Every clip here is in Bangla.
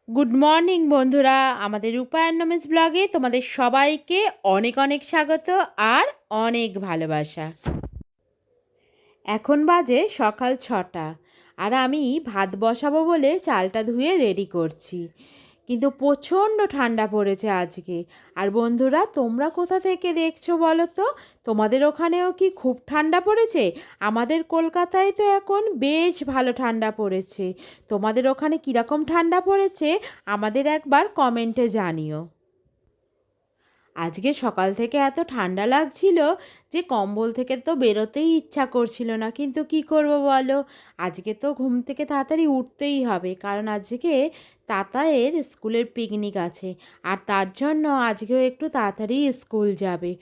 গুড মর্নিং বন্ধুরা, আমাদের রূপায়ণ ব্লগে তোমাদের সবাইকে অনেক অনেক স্বাগত আর অনেক ভালোবাসা। এখন বাজে সকাল 6টা আর আমি ভাত বসাবো বলে চালটা ধুয়ে রেডি করছি। কিন্তু প্রচণ্ড ঠান্ডা পড়েছে আজকে। আর বন্ধুরা, তোমরা কোথা থেকে দেখছো বলো তো? তোমাদের ওখানেও কি খুব ঠান্ডা পড়েছে? আমাদের কলকাতায় তো এখন বেশ ভালো ঠান্ডা পড়েছে। তোমাদের ওখানে কীরকম ঠান্ডা পড়েছে আমাদের একবার কমেন্টে জানিও। আজকে সকাল থেকে এত ঠান্ডা লাগছিল যে কম্বল থেকে তো বেরোতেই ইচ্ছা করছিল না, কিন্তু কি করব বলো, আজকে তো ঘুম থেকে তাড়াতাড়ি উঠতেই হবে, কারণ আজকে তাতায়ের স্কুলের পিকনিক আছে। আর তার জন্য আজকেও একটু তাড়াতাড়ি স্কুল যাবে।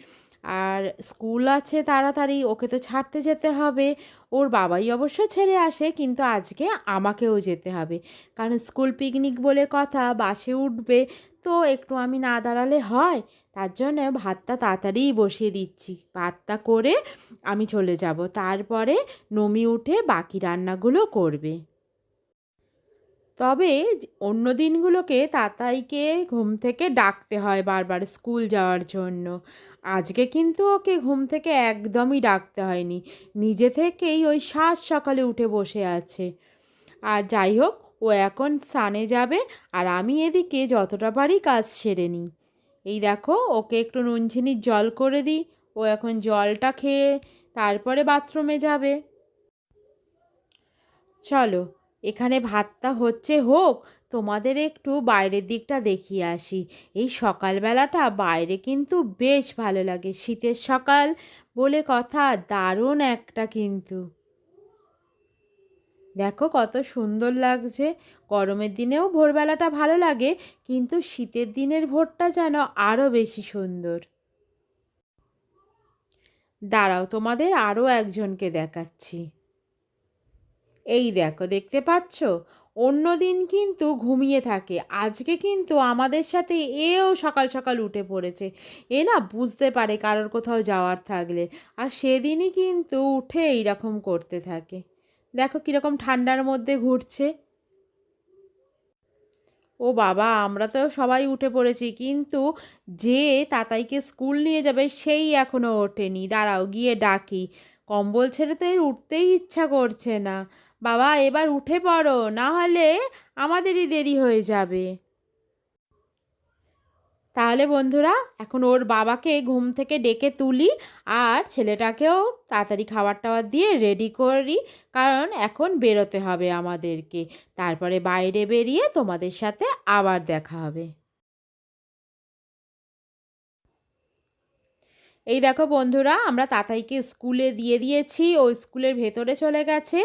আর স্কুল আছে তাড়াতাড়ি, ওকে তো ছাড়তে যেতে হবে। ওর বাবাই অবশ্য ছেড়ে আসে, কিন্তু আজকে আমাকেও যেতে হবে, কারণ স্কুল পিকনিক বলে কথা, বাসে উঠবে, তো একটু আমি না দাঁড়ালে হয়। তার জন্য ভাতটা তাড়াতাড়িই বসিয়ে দিচ্ছি, ভাতটা করে আমি চলে যাব, তারপরে নমি উঠে বাকি রান্নাগুলো করবে। তবে অন্য দিনগুলোকে তাতাইকে ঘুম থেকে ডাকতে হয় বারবার স্কুল যাওয়ার জন্য। আজকে কিন্তু ওকে ঘুম থেকে একদমই ডাকতে হয়নি, নিজে থেকেই ওই সাত সকালে উঠে বসে আছে। আর যাই হোক, ও এখন স্নানে যাবে আর আমি এদিকে যতটা পারি কাজ সেরে নিই। এই দেখো, ওকে একটু নুন চিনির জল করে দিই, ও এখন জলটা খেয়ে তারপরে বাথরুমে যাবে। চলো, এখানে ভাতটা হচ্ছে হোক, তোমাদের একটু বাইরের দিকটা দেখিয়ে আসি। এই সকালবেলাটা বাইরে কিন্তু বেশ ভালো লাগে, শীতের সকাল বলে কথা, দারুণ একটা কিন্তু। দেখো কত সুন্দর লাগছে। গরমের দিনেও ভোরবেলাটা ভালো লাগে, কিন্তু শীতের দিনের ভোরটা যেন আরও বেশি সুন্দর। দাঁড়াও, তোমাদের আরও একজনকে দেখাচ্ছি। এই দেখো, দেখতে পাচ্ছ? অন্য দিন কিন্তু ঘুমিয়ে থাকে, আজকে কিন্তু আমাদের সাথে এও সকাল সকাল উঠে পড়েছে। এ না বুঝতে পারে কারোর কোথাও যাওয়ার থাকলে, আর সেদিনই কিন্তু উঠে এইরকম করতে থাকে। দেখো কীরকম ঠান্ডার মধ্যে ঘুরছে। ও বাবা, আমরা তো সবাই উঠে পড়েছি, কিন্তু যে তাতাইকে স্কুল নিয়ে যাবে সেই এখনো ওঠেনি। দাঁড়াও গিয়ে ডাকি। কম্বল ছেড়ে তো এর উঠতেই ইচ্ছা করছে না। বাবা, এবার উঠে পড়ো, না হলে আমাদেরই দেরি হয়ে যাবে। তাহলে বন্ধুরা, এখন ওর বাবাকে ঘুম থেকে ডেকে তুলি আর ছেলেটাকেও তাড়াতাড়ি খাবার টাবার দিয়ে রেডি করি, কারণ এখন বেরোতে হবে আমাদেরকে। তারপরে বাইরে বেরিয়ে তোমাদের সাথে আবার দেখা হবে। এই দেখো বন্ধুরা, আমরা তাতাইকে স্কুলে দিয়ে দিয়েছি, ও স্কুলের ভেতরে চলে গেছে।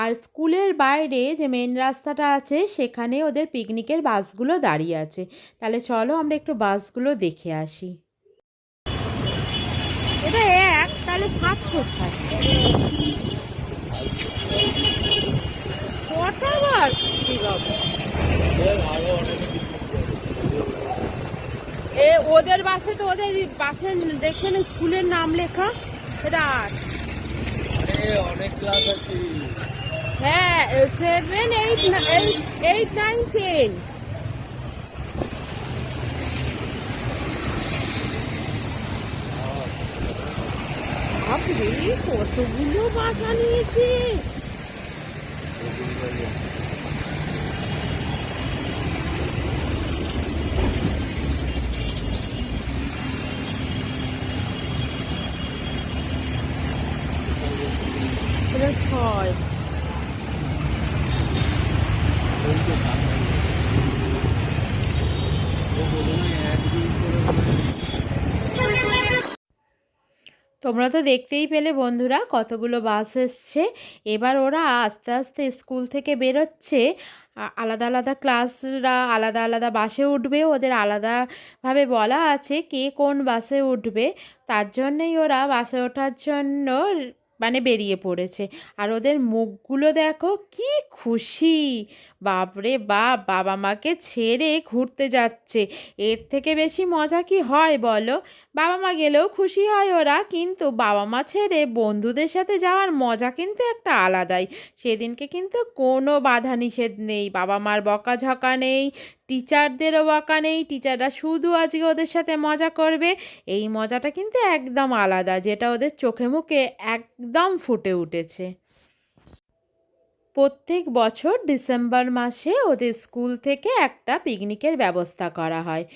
আর স্কুলের বাইরে যে মেন রাস্তাটা আছে সেখানে ওদের পিকনিকের বাসগুলো দাঁড়িয়ে আছে। তাহলে চলো আমরা একটু বাসগুলো দেখে আসি। এটা এক, তাহলে সাত কোথায়? কটা বাস? ওদের বাসে তো, ওদের বাসের দেখছেন স্কুলের নাম লেখা, এটা 8। অনেক ক্লাস আছে। হ্যাঁ, 7, 8, 9, 10। বাপরে, কতগুলো বাসা নিয়েছে। এটা 6। তোমরা তো দেখতেই পেলে বন্ধুরা কতগুলো বাস এসছে। এবার ওরা আস্তে আস্তে স্কুল থেকে বেরোচ্ছে। আলাদা আলাদা ক্লাসরা আলাদা আলাদা বাসে উঠবে, ওদের আলাদাভাবে বলা আছে কে কোন বাসে উঠবে। তার জন্যই ওরা বাসে ওঠার জন্য মানে বেরিয়ে পড়েছে। আর ওদের মুখগুলো দেখো কি খুশি! বাপরে বাপ, বাবা মাকে ছেড়ে ঘুরতে যাচ্ছে, এর থেকে বেশি মজা কি হয় বলো? বাবা মা গেলেও খুশি হয় ওরা, কিন্তু বাবা মা ছেড়ে বন্ধুদের সাথে যাওয়ার মজা কিন্তু একটা আলাদাই। সেদিনকে কিন্তু কোনো বাধা নিষেধ নেই, বাবা মার বকাঝকা নেই, টিচারদেরও বকা নেই, টিচাররা শুধু আজকে ওদের সাথে মজা করবে। এই মজাটা কিন্তু একদম আলাদা, যেটা ওদের চোখে মুখে একদম ফুটে উঠেছে। প্রত্যেক বছর ডিসেম্বর মাসে ওদের স্কুল থেকে একটা পিকনিকের ব্যবস্থা করা হয়।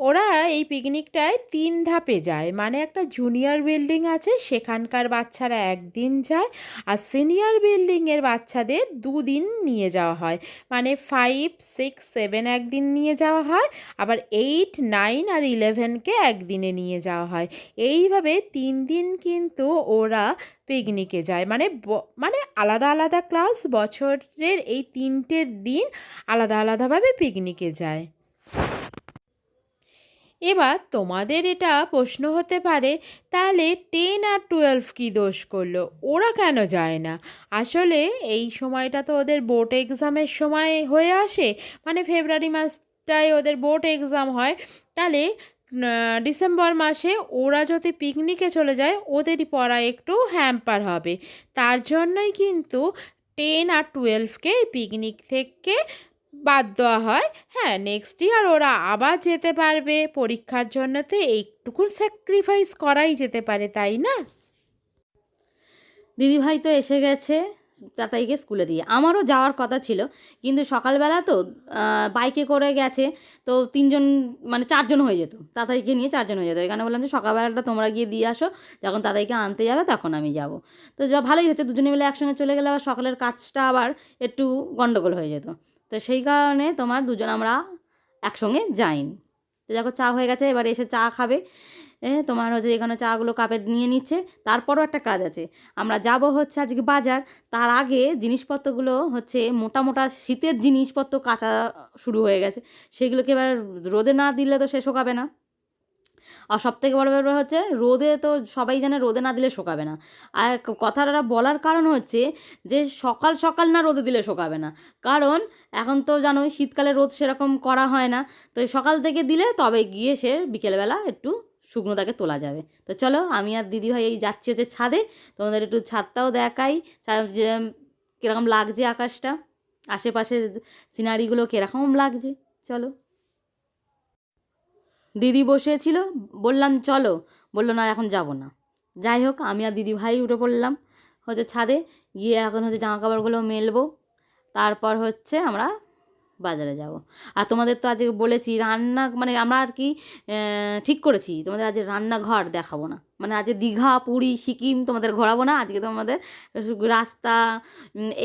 ওরা এই পিকনিকটায় ৩ ধাপে যায়, মানে একটা জুনিয়র বিল্ডিং আছে, সেখানকার বাচ্চারা একদিন যায়, আর সিনিয়র বিল্ডিংয়ের বাচ্চাদের ২ দিন নিয়ে যাওয়া হয়, মানে 5, 6, 7 একদিন নিয়ে যাওয়া হয়, আবার 8, 9 আর 11কে একদিনে নিয়ে যাওয়া হয়। এইভাবে ৩ দিন কিন্তু ওরা পিকনিকে যায়, মানে আলাদা আলাদা ক্লাস বছরের এই ৩টে দিন আলাদা আলাদাভাবে পিকনিকে যায়। এবার তোমাদের এটা প্রশ্ন হতে পারে, তাহলে 10 আর 12 কী দোষ করলো, ওরা কেন যায় না? আসলে এই সময়টা তো ওদের বোর্ড এক্সামের সময় হয়ে আসে, মানে ফেব্রুয়ারি মাসটায় ওদের বোর্ড এক্সাম হয়। তাহলে ডিসেম্বর মাসে ওরা যদি পিকনিকে চলে যায়, ওদেরই পড়া একটু হ্যাম্পার হবে। তার জন্যই কিন্তু 10 আর 12কে পিকনিক থেকে বাদ দেওয়া হয়। হ্যাঁ, নেক্সট ইয়ার ওরা আবার যেতে পারবে, পরীক্ষার জন্য তো এইটুকু স্যাক্রিফাইস করাই যেতে পারে, তাই না? দিদিভাই তো এসে গেছে তাতাইকে স্কুলে দিয়ে। আমারও যাওয়ার কথা ছিল, কিন্তু সকালবেলা তো বাইকে করে গেছে, তো 3জন মানে 4জন হয়ে যেত, তাতাইকে নিয়ে 4জন হয়ে যেত। এখানে বললাম যে সকালবেলাটা তোমরা গিয়ে দিয়ে আসো, যখন তাতাইকে আনতে যাবে তখন আমি যাব। তো যা ভালোই হচ্ছে, দুজনে মিলে একসঙ্গে চলে গেলে আবার সকালের কাজটা আবার একটু গন্ডগোল হয়ে যেত। তো সেই কারণে তোমার দুজন আমরা একসঙ্গে যাইনি। তো দেখো চা হয়ে গেছে, এবার এসে চা খাবে। তোমার হচ্ছে এখানে চাগুলো কাপে নিয়ে নিচ্ছে। তারপরও একটা কাজ আছে, আমরা যাব হচ্ছে আজকে বাজার। তার আগে জিনিসপত্রগুলো হচ্ছে মোটা মোটা শীতের জিনিসপত্র কাচা শুরু হয়ে গেছে, সেগুলোকে এবার রোদে না দিলে তো সে শোকাবে না। আর সবথেকে বড় ব্যাপার হচ্ছে, রোদে তো সবাই জানে রোদে না দিলে শোকাবে না। আর কথাটা বলার কারণ হচ্ছে যে সকাল সকাল না রোদে দিলে শোকাবে না, কারণ এখন তো জানোই শীতকালে রোদ সেরকম করা হয় না। তো সকাল থেকে দিলে তবে গিয়ে সে বিকেলবেলা একটু শুকনো তাকে তোলা যাবে। তো চলো আমি আর দিদিভাই এই যাচ্ছি হচ্ছে ছাদে, তোমাদের একটু ছাদটাও দেখাই, যে কীরকম লাগছে আকাশটা, আশেপাশে সিনারিগুলো কীরকম লাগছে। চলো। দিদি বসেছিল, বললাম চলো, বললো না এখন যাব না। যাই হোক, আমি আর দিদি ভাই উঠে পড়লাম হচ্ছে ছাদে, গিয়ে এখন হচ্ছে জামা কাপড়গুলো মেলবো, তারপর হচ্ছে আমরা বাজারে যাব। আর তোমাদের তো আজকে বলেছি রান্না, মানে আমরা আর কি ঠিক করেছি তোমাদের আজ রান্নাঘর দেখাবো না, মানে আজ দীঘা, পুরী, সিকিম তোমাদের ঘোরাবো না। আজকে তোমাদের রাস্তা,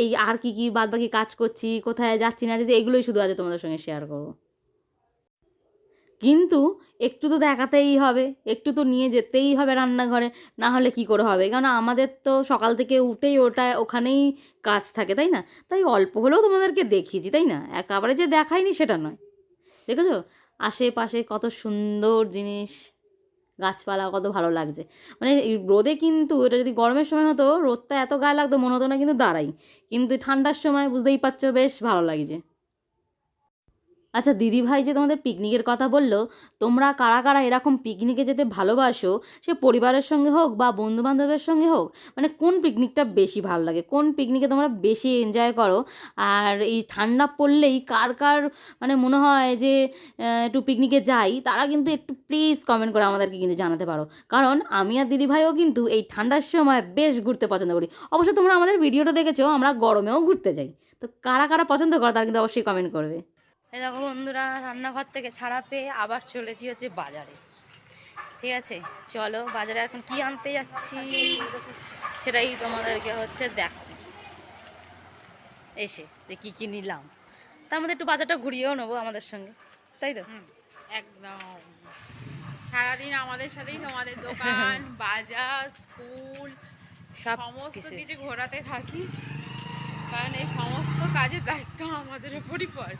এই আর কি কি বাদ বাকি কাজ করছি, কোথায় যাচ্ছি না যাচ্ছি, এগুলোই শুধু আজ তোমাদের সঙ্গে শেয়ার করবো। কিন্তু একটু তো দেখাতেই হবে, একটু তো নিয়ে যেতেই হবে রান্নাঘরে, না হলে কি করে হবে? কারণ আমাদের তো সকাল থেকে উঠেই ওখানেই কাজ থাকে, তাই না? তাই অল্প হলেও তোমাদেরকে দেখিয়েছি, তাই না? একেবারে যে দেখাইনি সেটা নয়। দেখেছো আশেপাশে কত সুন্দর জিনিস, গাছপালা কত ভালো লাগছে। মানে এই রোদে কিন্তু, এটা যদি গরমের সময় হতো রোদটা এত গায়ে লাগতো মনে হতো না কিন্তু দাঁড়াই, কিন্তু ঠান্ডার সময় বুঝতেই পারছো বেশ ভালো লাগছে। আচ্ছা দিদিভাই যে তোমাদের পিকনিকের কথা বললো, তোমরা কারা কারা এরকম পিকনিকে যেতে ভালোবাসো? সে পরিবারের সঙ্গে হোক বা বন্ধুবান্ধবের সঙ্গে হোক, মানে কোন পিকনিকটা বেশি ভালো লাগে, কোন পিকনিকে তোমরা বেশি এনজয় করো? আর এই ঠান্ডা পড়লেই কার কার মানে মনে হয় যে একটু পিকনিকে যাই, তারা কিন্তু একটু প্লিজ কমেন্ট করে আমাদেরকে কিন্তু জানাতে পারো। কারণ আমি আর দিদিভাইও কিন্তু এই ঠান্ডার সময় বেশ ঘুরতে পছন্দ করি। অবশ্য তোমরা আমাদের ভিডিওটা দেখেছো, আমরা গরমেও ঘুরতে যাই। তো কারা কারা পছন্দ করো তারা কিন্তু অবশ্যই কমেন্ট করবে। এই দেখো বন্ধুরা, রান্নাঘর থেকে ছাড়া পেয়ে আবার চলেছি হচ্ছে বাজারে। ঠিক আছে, চলো বাজারে এখন কি আনতে যাচ্ছি সেটাই তোমাদেরকে হচ্ছে দেখো এসে যে কী কী নিলাম। তার মধ্যে একটু বাজারটা ঘুরিয়েও নেবো আমাদের সঙ্গে, তাই তো? একদম সারাদিন আমাদের সাথেই তোমাদের দোকান, বাজার, স্কুল সমস্ত কিছু ঘোরাতে থাকি, কারণ এই সমস্ত কাজের দায়িত্ব আমাদের উপরই পড়ে।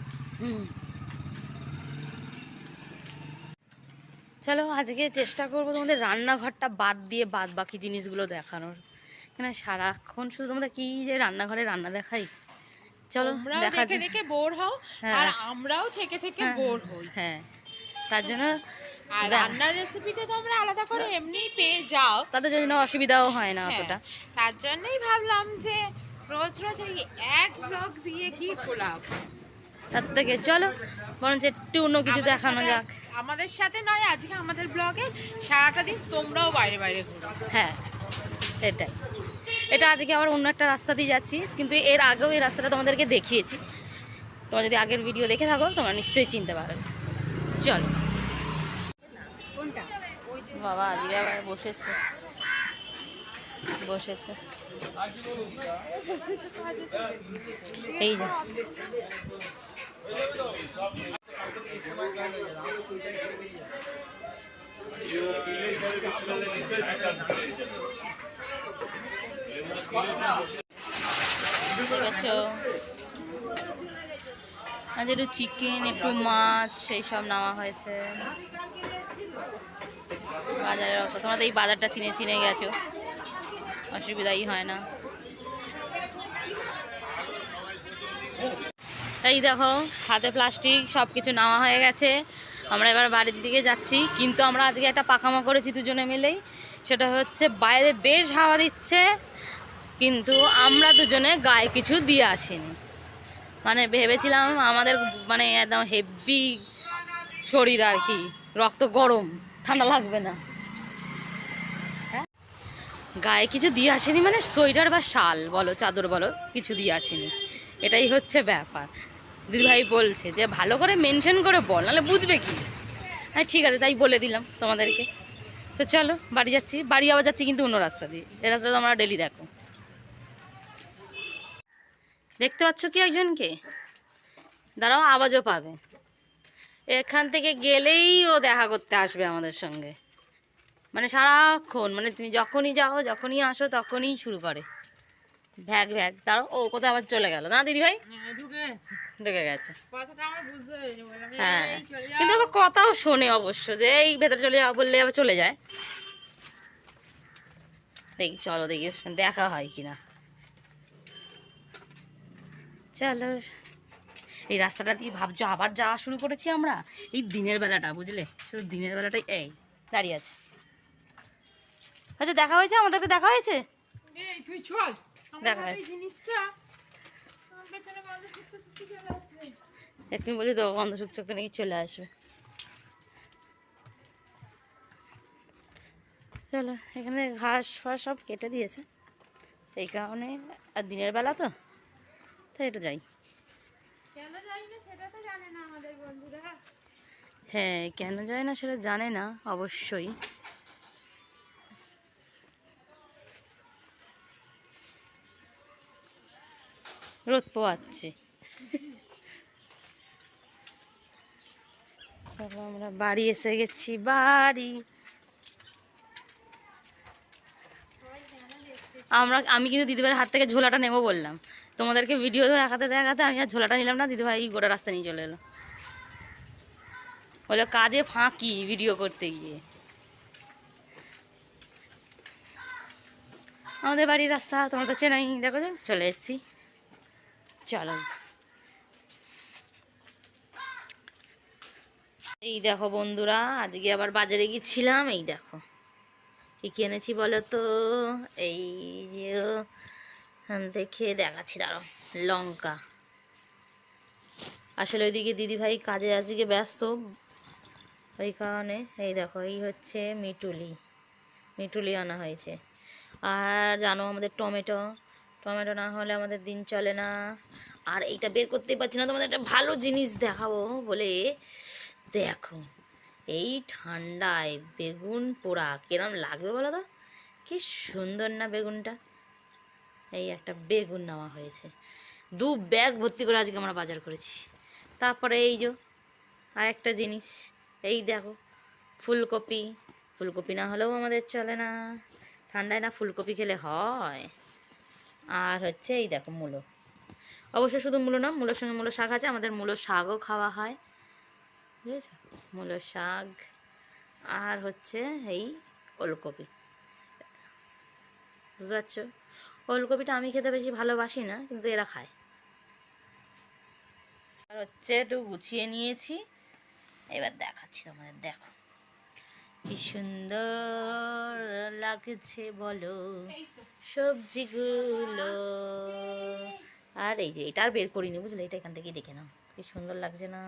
চলো আজকে চেষ্টা করবো তোমাদের রান্নাঘরটা বাদ দিয়ে বাদ বাকি জিনিসগুলো দেখানোর, কেন সারাক্ষণ শুধু তোমাদের কি যে রান্নাঘরে রান্না দেখাই। চলো দেখে দেখে বোর হও, আর আমরাও থেকে থেকে বোর হই। হ্যাঁ, তার জন্য আর রান্নার রেসিপিতে তো আমরা আলাদা করে এমনিই পেয়ে যাও, তাদের জন্য অসুবিধাও হয় না অতটা। তার জন্যই ভাবলাম যে রোজ রোজ এই এক ব্লগ দিয়ে কি খোলাব। তার থেকে চলো বরঞ্চ একটু অন্য কিছু দেখানো যাক। আমাদের সাথে নয়, আজকে আমাদের ব্লগে সারাটা দিন তোমরাও বাইরে বাইরে ঘুরো। হ্যাঁ এটাই, এটা আজকে আবার অন্য একটা রাস্তা দিয়ে যাচ্ছি, কিন্তু এর আগেও এই রাস্তাটা তোমাদেরকে দেখিয়েছি। তোমরা যদি আগের ভিডিও দেখে থাকো তোমরা নিশ্চয়ই চিনতে পারবে। চলো। বাবা আজকে আবার বসেছে এই যে ঠিক আছে, আজ একটু চিকেন একটু মাছ এইসব নেওয়া হয়েছে বাজারের অত। তোমরা তো এই বাজারটা চিনে চিনে গেছো, অসুবিধাই হয় না। এই দেখো হাতে প্লাস্টিক সব কিছু নেওয়া হয়ে গেছে, আমরা এবার বাড়ির দিকে যাচ্ছি। কিন্তু আমরা আজকে একটা পাকামো করেছি দুজনে মিলেই, সেটা হচ্ছে বাইরে বেশ হাওয়া দিচ্ছে কিন্তু আমরা দুজনে গায়ে কিছু দিয়ে আসিনি। মানে ভেবেছিলাম আমাদের মানে একদম হেভি শরীর আর কি, রক্ত গরম, ঠান্ডা লাগবে না, গায়ে কিছু দিয়ে আসেনি। মানে সোয়েটার বা শাল বলো চাদর বলো কিছু দিয়ে আসেনি, এটাই হচ্ছে ব্যাপার। দিদিভাই বলছে যে ভালো করে মেনশন করে বল, নাহলে বুঝবে কি। হ্যাঁ ঠিক আছে, তাই বলে দিলাম তোমাদেরকে। তো চলো বাড়ি যাচ্ছি, বাড়ি আবার যাচ্ছি কিন্তু অন্য রাস্তা দিয়ে। এই রাস্তাটা আমরা ডেলি দেখো। দেখতে পাচ্ছ কি একজনকে? দাঁড়াও, আওয়াজও পাবে। এখান থেকে গেলেই ও দেখা করতে আসবে আমাদের সঙ্গে। মানে সারাক্ষণ, মানে তুমি যখনই যাও যখনই আসো তখনই শুরু করে ভ্যাগ ভ্যাগ। দাঁড়াও, ও কোথায় আবার চলে গেল না দিদিভাই? ঢুকে গেছে। হ্যাঁ কিন্তু আবার কথাও শোনে অবশ্য, যে এই ভেতরে চলে যাওয়া বললে আবার চলে যায়। দেখি চলো দেখি দেখা হয় কিনা। চলো, এই রাস্তাটা দিয়ে ভাবছো আবার যাওয়া শুরু করেছি আমরা এই দিনের বেলাটা, বুঝলে? শুধু দিনের বেলাটাই এই দাঁড়িয়ে আছে। আচ্ছা দেখা হয়েছে, আমাদেরকে দেখা হয়েছে, দেখা হয়েছে। এক্ষুনি বলি তো বন্ধ সুখ নাকি চলে আসবে। চলো, এখানে ঘাস ফাস সব কেটে দিয়েছে এই কারণে, আর দিনের বেলা তো তাই এটা যাই। হ্যাঁ কেন যায় না সেটা জানে না অবশ্যই। রোদ পোয়াচ্ছে। চলো আমরা বাড়ি এসে গেছি, বাড়ি। আমি কিন্তু দিদিভাইয়ের হাত থেকে ঝোলাটা নেবো বললাম, তোমাদেরকে ভিডিও দেখাতে দেখাতে আমি আর ঝোলাটা নিলাম না। দিদিভাই গোটা রাস্তা নিয়ে চলে এলো, বললো কাজে ফাঁকি ভিডিও করতে গিয়ে। আমাদের বাড়ির রাস্তা তোমরা তো চেনাই, দেখো যে চলে এসেছি। চলো এই দেখো বন্ধুরা, আজকে আবার বাজারে গিয়েছিলাম। এই দেখো কি কি এনেছি বলো তো। এই যে দেখে দেখাচ্ছি, দাঁড়াও। লঙ্কা, আসলে ওইদিকে দিদিভাই কাজে আজকে ব্যস্ত, ওই কারণে। এই দেখো এই হচ্ছে মিটুলি আনা হয়েছে। আর জানো আমাদের টমেটো না হলে আমাদের দিন চলে না। আর এইটা বের করতেই পারছি না, তোমাদের একটা ভালো জিনিস দেখাবো বলে। দেখো এই ঠান্ডায় বেগুন পোড়া কিরম লাগবে বলো তো, কি সুন্দর না বেগুনটা। এই একটা বেগুন নেওয়া হয়েছে, 2 ব্যাগ ভর্তি করে আজকে আমরা বাজার করেছি। তারপরে এই যে আর একটা জিনিস, এই দেখো ফুলকপি না হলেও আমাদের চলে না, ঠান্ডায় না ফুলকপি খেলে হয়। আর হচ্ছে এই দেখো মূলো, অবশ্য শুধু মূলো না, মূলোর সঙ্গে মূলো শাক আছে, আমাদের মূলো শাকও খাওয়া হয়, বুঝেছ? মূলো শাক। আর হচ্ছে এই ওলকপি, বুঝতে পারছো? ওলকপিটা আমি খেতে বেশি ভালোবাসি না, কিন্তু এরা খায়। আর হচ্ছে একটু গুছিয়ে নিয়েছি, এবার দেখাচ্ছি তোমাদের। দেখো কি সুন্দর লাগছে বলো সবজিগুলো। আর এই যে এটা আর বের করিনি, বুঝলে? এটা এখান থেকেই দেখে নাও। কি সুন্দর লাগছে না?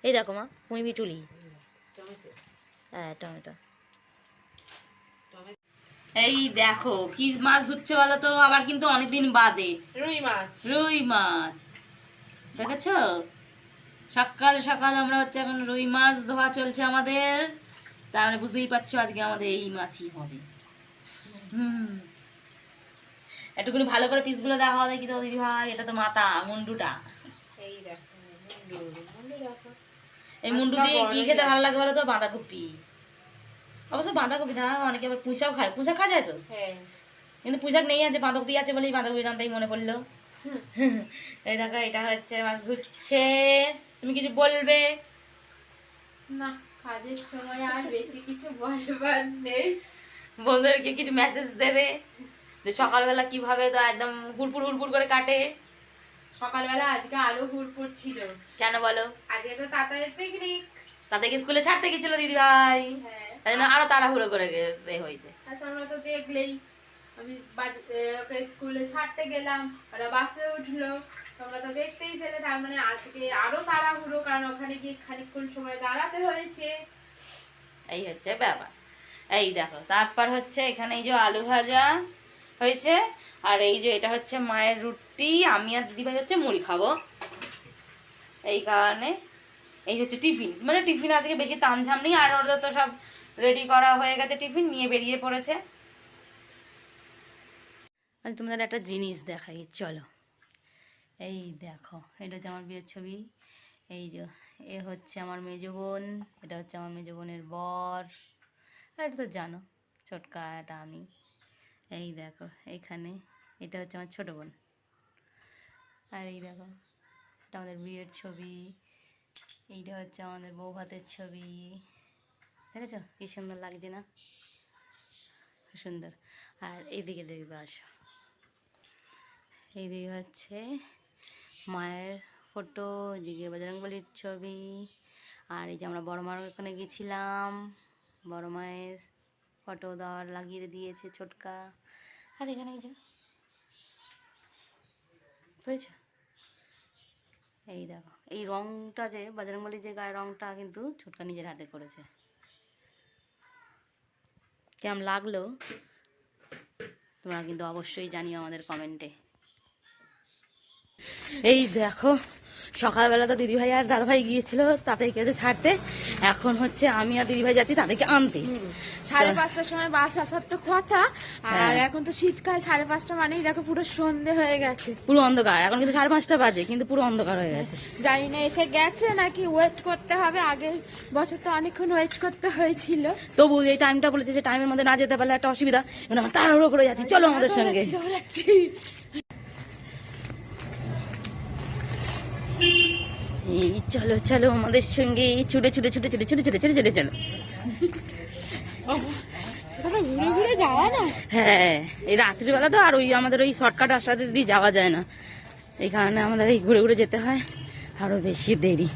এই দেখো মা, পুঁই বিটুলি, হ্যাঁ টমেটো। এই দেখো কি মাছ ধরছে বলো তো, আবার কিন্তু অনেকদিন বাদে। রুই মাছ। রুই মাছ দেখেছো? সকাল সকাল আমরা হচ্ছে এখন রুই মাছ ধোয়া চলছে আমাদের, তার মানে বুঝতেই পারছো আজকে আমাদের এই মাছই হবে। হুম, একটুখানি ভালো করে পিসগুলো দেখা দেখি তো দিদি ভাই। এটা তো মাথা, মুন্ডুটা। এই দেখো মুন্ডু দেখো। এই মুন্ডু দিয়ে কি খেতে ভালো লাগে বলো তো? বাঁধাকপি। অবশ্য বাঁধাকপি না, অনেকে আবার পুঁইশাক খায়। পুঁইশাক খাওয়া যায় তো, হ্যাঁ কিন্তু পুঁইশাক নেই, আছে বাঁধাকপি আছে বলেই বাঁধাকপির নামটাই মনে পড়লো। এই দেখো এটা হচ্ছে মাছ ধুচ্ছে। তুমি কিছু বলবে? না, কাজের সময় আর বেশি কিছু বলবার নেই। বন্ধুদেরকে কিছু মেসেজ দেবে যে সকালবেলা কিভাবে তো একদম হুড়পুর হুড়পুর করে কাটে। সকালবেলা আজকে আরো হুড়পুর ছিল। কেন বলো? আজকে তো তাতায়ের পিকনিক। তাদেরকে স্কুলে ছাড়তে গেছিল দিদি ভাই, হ্যাঁ, তাই জন্য আরো তাড়াহুড়ো করে হয়েছে। আর তোমরা তো দেখলেই, আমি ওকে স্কুলে ছাড়তে গেলাম, ওরা বাসে উঠলো, তোমরা তো দেখতেই পেলে। তার মানে আজকে আরো তাড়াহুড়ো, কারণ ওখানে গিয়ে খানিকক্ষণ সময় দাঁড়াতে হয়েছে। এই হচ্ছে ব্যাপার। এই দেখো, তারপর হচ্ছে এখানে এই যে আলু ভাজা হয়েছে, আর এই যে এটা হচ্ছে মায়ের রুটি, আমি আর দিদিভাই হচ্ছে মুড়ি খাবো। এই কারণে এই হচ্ছে টিফিন, মানে টিফিন আজকে বেশি তামঝাম নেই, আর ওদের তো সব রেডি করা হয়ে গেছে, টিফিন নিয়ে বেরিয়ে পড়েছে। আজ তোমাদের একটা জিনিস দেখাই, চলো। এই দেখো, এটা হচ্ছে আমার বিয়ের ছবি। এই যে এ হচ্ছে আমার মেজো বোন, এটা হচ্ছে আমার মেজো বোনের বর, আর এটা তো জানো ছোটকা, এটা আমি। এই দেখো এখানে এটা হচ্ছে আমার ছোট বোন, আর এই দেখো এটা আমাদের বিয়ের ছবি। এইটা হচ্ছে আমাদের বউ ভাতের ছবি, দেখেছো কি সুন্দর লাগছে না? সুন্দর। আর এইদিকে দেখবে, আসো, এইদিকে হচ্ছে মায়ের ফটো, এদিকে বজরংবলীর ছবি, আর এই যে আমরা বড় মার ওখানে গেছিলাম, বড় মায়ের ফটো দেওয়ার লাগিয়ে দিয়েছে ছোটকা। আর এখানে এই যে বুঝেছো, এই দেখো এই রংটা যে বজরংবলীর যে গায়ের রংটা কিন্তু ছোটকা নিজের হাতে করেছে। কেমন লাগলো তোমরা কিন্তু অবশ্যই জানিও আমাদের কমেন্টে। এই দেখো সকালবেলা তো দিদিভাই আর দাদাভাই গিয়েছিল তাদেরকে ছাড়তে, এখন হচ্ছে আমি আর দিদিভাই যাচ্ছি তাদেরকে আনতে। 5:30টার সময় বাস আসার তো কথা, আর হ্যাঁ। এখন তো শীতকাল, 5:30 মানেই দেখো পুরো সন্ধে হয়ে গেছে। পুরো অন্ধকার, এখন কিন্তু 5:30 বাজে, কিন্তু পুরো অন্ধকার হয়ে গেছে। জানি না এসে গেছে নাকি ওয়েট করতে হবে। আগের বছর তো অনেকক্ষণ ওয়েট করতে হয়েছিল। তবু এই টাইমটা বলেছে যে টাইমের মধ্যে না যেতে পারলে একটা অসুবিধা, মানে আমরা তাড়াহুড়ো করে যাচ্ছি, চলো আমাদের সঙ্গে। দৌড়াচ্ছি। এই চলো চলো আমাদের সঙ্গে, ছুটে ছুটে ছুটে ছুটে ছুটে ছুটে ছুটে ছুটে চলো। ওখানে ঘুরে ঘুরে যাওয়া না। হ্যাঁ, এই রাত্রিবেলা তো আর ওই আমাদের ওই শর্টকাট রাস্তাতে দিয়ে যাওয়া যায় না, এই কারণে আমাদের এই ঘুরে ঘুরে যেতে হয়, আরো বেশি দেরি।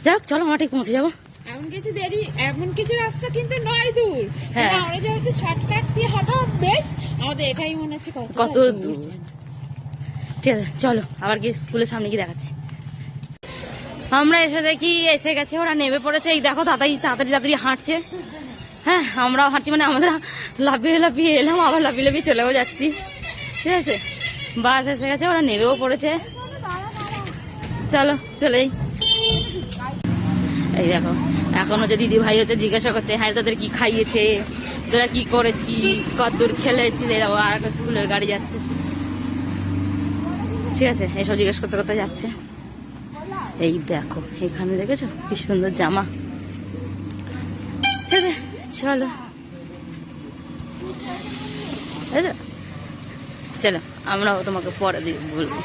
যাক চলো আমরা ঠিক পৌঁছে যাবো। এমন কিছু রাস্তা কিন্তু নয় দূর। হ্যাঁ। মানে আমরা যেহেতু শর্টকাট দিয়ে হাঁটা বেশ, আমাদের এটাই মনে হচ্ছে কত দূর। ঠিক আছে চলো, আবার গিয়ে স্কুলের সামনে গিয়ে দেখাচ্ছি। আমরা এসে দেখি এসে গেছে, ওরা নেমে পড়েছে। এই দেখো তাড়াতাড়ি তাড়াতাড়ি তাড়াতাড়ি হাঁটছে। হ্যাঁ আমরাও হাঁটছি, মানে আমরা লাফিয়ে লাফিয়ে এলাম, আবার লাফিয়ে লাফিয়ে চলেও যাচ্ছি। ঠিক আছে, বাস এসে গেছে, ওরা নেমেও পড়েছে। চলো চলেই। এই দেখো এখন হচ্ছে দিদি ভাই হচ্ছে জিজ্ঞাসা করছে, হ্যাঁ তোদের কি খাইয়েছে, তোরা কি করেছিস, কতদূর খেলেছিস। এই দেখো আর একটা স্কুলের গাড়ি যাচ্ছে। ঠিক আছে, এইসব জিজ্ঞেস করতে করতে যাচ্ছে। এই দেখো এখানে দেখেছো কি সুন্দর জামা। ঠিক আছে চলো, চলো আমরাও তোমাকে পরে দিয়ে বলবো।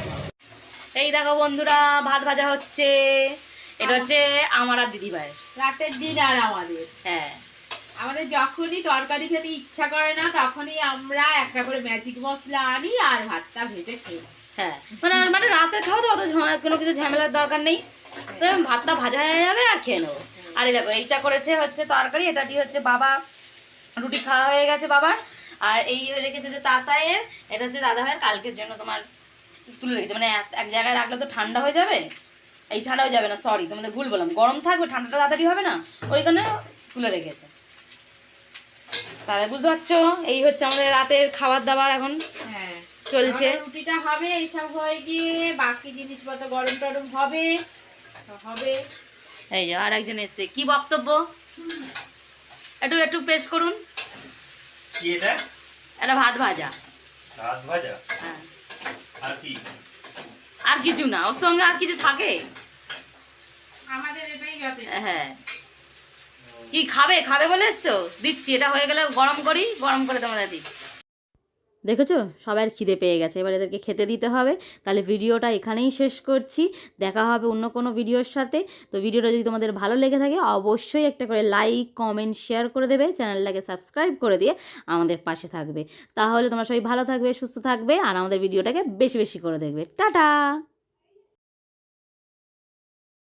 এই দেখো বন্ধুরা, ভাত ভাজা হচ্ছে, এটা হচ্ছে আমার আর দিদি ভাইয়ের রাতের দিন। আর আমাদের হ্যাঁ, আমাদের যখনই তরকারি খেতে ইচ্ছা করে না, তখনই আমরা একটা করে ম্যাজিক মশলা আনি আর ভাতটা ভেজে খেয়ে নিই। হ্যাঁ মানে মানে রাতে খাওয়া তো অত কোনো কিছু ঝামেলার দরকার নেই, ভাতটা ভাজা হয়ে যাবে আর খেয়ে নেবো। আর এই দেখো এইটা করেছে হচ্ছে তরকারি, এটা দিয়ে হচ্ছে বাবা রুটি খাওয়া হয়ে গেছে বাবার। আর এই রেখেছে যে তাতায়ের, এটা হচ্ছে দাদা ভাইয়ের কালকের জন্য তোমার তুলে রেখেছে, মানে এক জায়গায় রাখলে তো ঠান্ডা হয়ে যাবে, এই ঠান্ডা হয়ে যাবে না, সরি তোমাদের ভুল বললাম, গরম থাকবে, ঠান্ডাটা তাড়াতাড়ি হবে না, ওই কারণে তুলে রেখেছে। তাহলে বুঝতে পারছো, এই হচ্ছে আমাদের রাতের খাবার দাবার এখন হ্যাঁ চলছে। আমাদের রুটিটা হবে, এইসব হয়ে গিয়ে বাকি জিনিসপত্র গরম টরম হবে হবে। এই যে আর একজন এসছে, কি বক্তব্য একটু একটু পেশ করুন। কি এটা? এটা ভাত ভাজা। ভাত ভাজা? হ্যাঁ, আর কি? আর কিছু না, ওর সঙ্গে আর কিছু থাকে? আমাদের এটাই যথেষ্ট। হ্যাঁ, কি খাবে খাবে বলে এসছো, দিচ্ছি, এটা হয়ে গেলে গরম করি, গরম করে তোমাদের দিচ্ছি। দেখেছো সবার খিদে পেয়ে গেছে, এবার এদেরকে খেতে দিতে হবে। তাহলে ভিডিওটা এখানেই শেষ করছি, দেখা হবে অন্য কোনো ভিডিওর সাথে। তো ভিডিওটা যদি তোমাদের ভালো লেগে থাকে অবশ্যই একটা করে লাইক কমেন্ট শেয়ার করে দেবে, চ্যানেলটাকে সাবস্ক্রাইব করে দিয়ে আমাদের পাশে থাকবে। তাহলে তোমরা সবাই ভালো থাকবে, সুস্থ থাকবে, আর আমাদের ভিডিওটাকে বেশি বেশি করে দেখবে। টাটা।